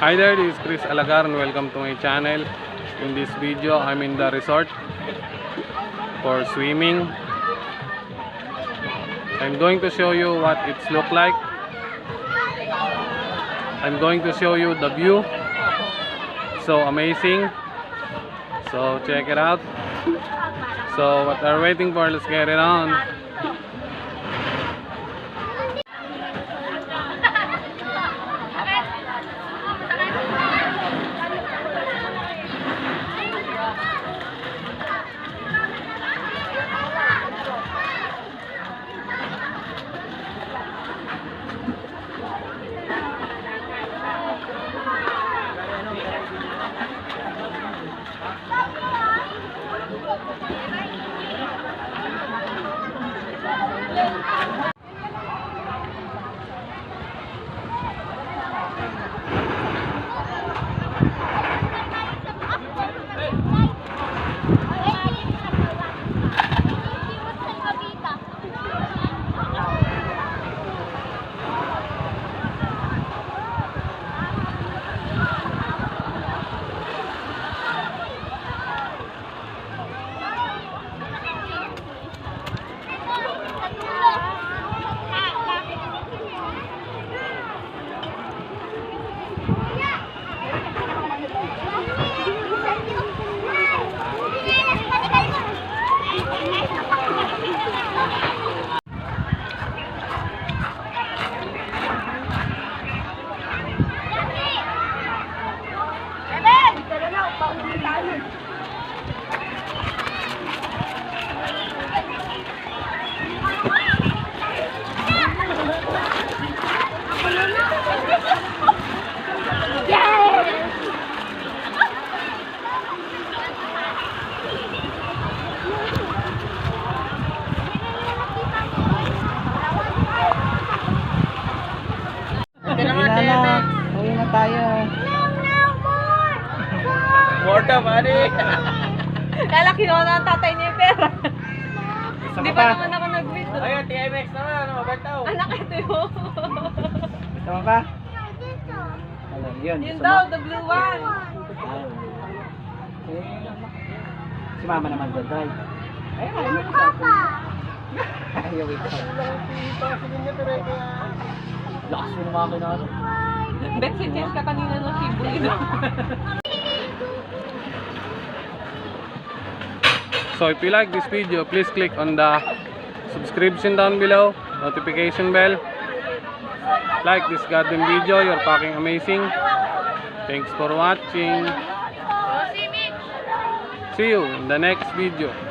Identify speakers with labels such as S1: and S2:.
S1: Hi there, this is Chris Alagar and welcome to my channel. In this video, I'm in the resort for swimming. I'm going to show you what it's look like. I'm going to show you the view. So amazing. So check it out. So what are we waiting for? Let's get it on.
S2: Uwi na tayo.
S3: More ka, pare.
S4: Lalaki na ang tatay niya yung pera. Hindi pa naman ako nag-wait.
S3: Ayun, TMX naman, ano, mabantaw.
S4: Anak, ito yun.
S2: Tama ba? Alam, yun.
S4: Yun
S2: gusto
S4: daw,
S2: mo?
S4: the blue one.
S2: Si mama naman drive. Ayun, ayaw mo sa ayaw ito. Lakas mo ng makina.
S4: Bet si Jess ka kanina ng Shibu.
S1: So if you like this video, please click on the subscription down below, notification bell. Like this goddamn video, you're fucking amazing. Thanks for watching. See you in the next video.